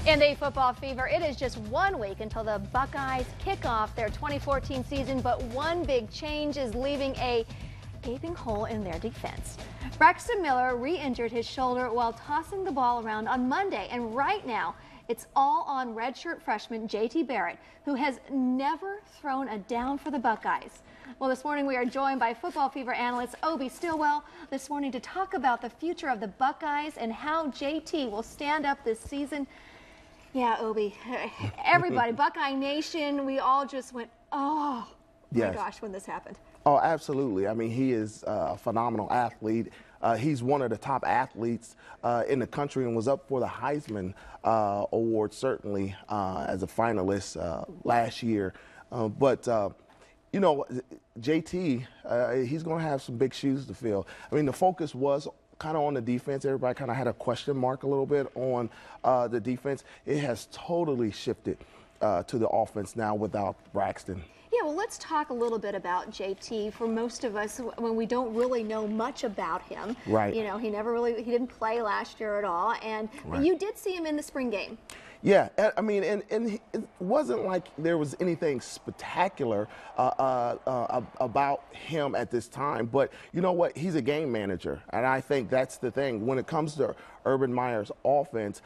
In the football fever, it is just 1 week until the Buckeyes kick off their 2014 season, but one big change is leaving a gaping hole in their defense. Braxton Miller re-injured his shoulder while tossing the ball around on Monday, and right now it's all on redshirt freshman J.T. Barrett, who has never thrown a down for the Buckeyes. Well, this morning we are joined by Football Fever analyst Obie Stillwell this morning to talk about the future of the Buckeyes and how J.T. will stand up this season. Yeah, Obie, everybody, Buckeye Nation, we all just went, oh my gosh, when this happened. Oh, absolutely. I mean, he is a phenomenal athlete. He's one of the top athletes in the country and was up for the Heisman Award, certainly, as a finalist last year. You know, JT, he's going to have some big shoes to fill. I mean, the focus was kind of on the defense. Everybody kind of had a question mark a little bit on the defense. It has totally shifted to the offense now without Braxton. Yeah, well, let's talk a little bit about JT. For most of us, when we don't really know much about him, right? You know, he didn't play last year at all, and you did see him in the spring game. Yeah, I mean, and it wasn't like there was anything spectacular about him at this time. But you know what? He's a game manager, and I think that's the thing. When it comes to Urban Meyer's offense,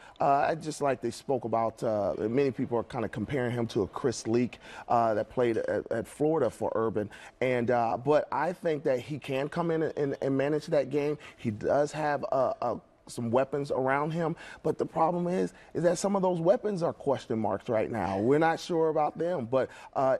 just like they spoke about, many people are kind of comparing him to a Chris Leak that played at Florida for Urban. And but I think that he can come in and manage that game. He does have some weapons around him, but the problem is that some of those weapons are question marks right now. We're not sure about them, but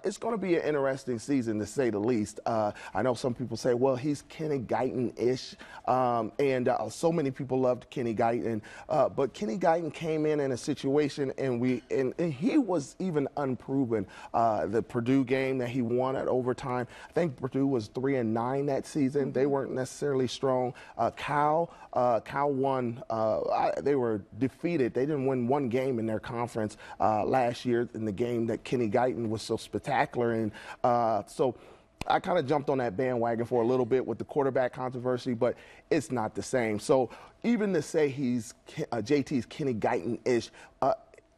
it's going to be an interesting season to say the least. I know some people say, well, he's Kenny Guyton-ish, and so many people loved Kenny Guyton, but Kenny Guyton came in a situation, and he was even unproven. The Purdue game that he won at overtime, I think Purdue was 3-9 that season. They weren't necessarily strong. Cal won. They were defeated. They didn't win one game in their conference last year in the game that Kenny Guyton was so spectacular in. So I kind of jumped on that bandwagon for a little bit with the quarterback controversy, but it's not the same. So even to say he's JT's Kenny Guyton-ish,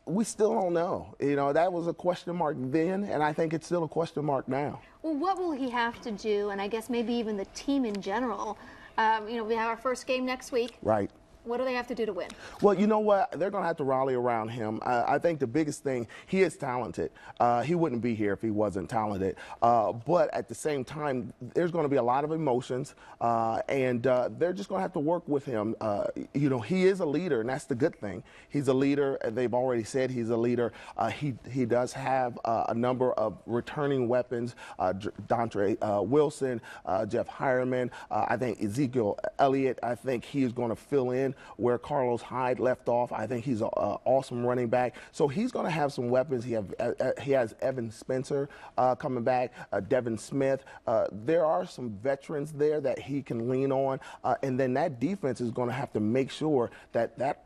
we still don't know. You know, that was a question mark then, and I think it's still a question mark now. Well, what will he have to do, and I guess maybe even the team in general? You know, we have our first game next week. Right. What do they have to do to win? Well, you know what? They're going to have to rally around him. I think the biggest thing, he is talented. He wouldn't be here if he wasn't talented. But at the same time, there's going to be a lot of emotions, and they're just going to have to work with him. You know, he is a leader, and that's the good thing. He's a leader. They've already said he's a leader. He does have a number of returning weapons, Dontre Wilson, Jeff Hireman, I think Ezekiel Elliott. I think he's going to fill in where Carlos Hyde left off. I think he's an awesome running back. So he's going to have some weapons. He has Evan Spencer coming back, Devin Smith. There are some veterans there that he can lean on. And then that defense is going to have to make sure that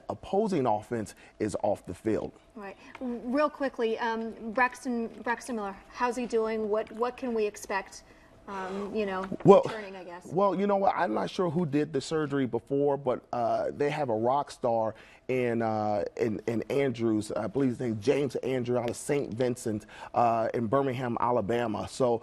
opposing offense is off the field. All right. Real quickly, Braxton Miller, how's he doing? What can we expect? You know, returning, I guess. Well, you know what? I'm not sure who did the surgery before, but they have a rock star in Andrews. I believe his name is James Andrew out of St. Vincent in Birmingham, Alabama. So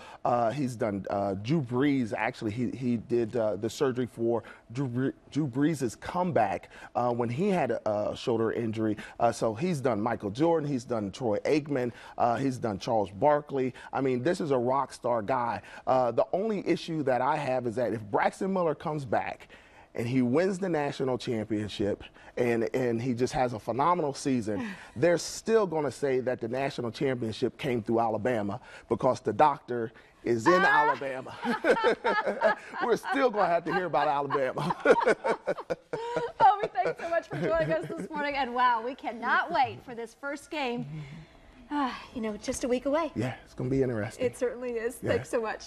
he's done Drew Brees. Actually, he did the surgery for Drew Brees' comeback when he had a shoulder injury. So he's done Michael Jordan. He's done Troy Aikman. He's done Charles Barkley. I mean, this is a rock star guy. The only issue that I have is that if Braxton Miller comes back and he wins the national championship and he just has a phenomenal season, they're still going to say that the national championship came through Alabama because the doctor is in Alabama. We're still going to have to hear about Alabama. Obie, thanks so much for joining us this morning. And wow, we cannot wait for this first game. You know, just a week away. Yeah, it's going to be interesting. It certainly is. Yeah. Thanks so much.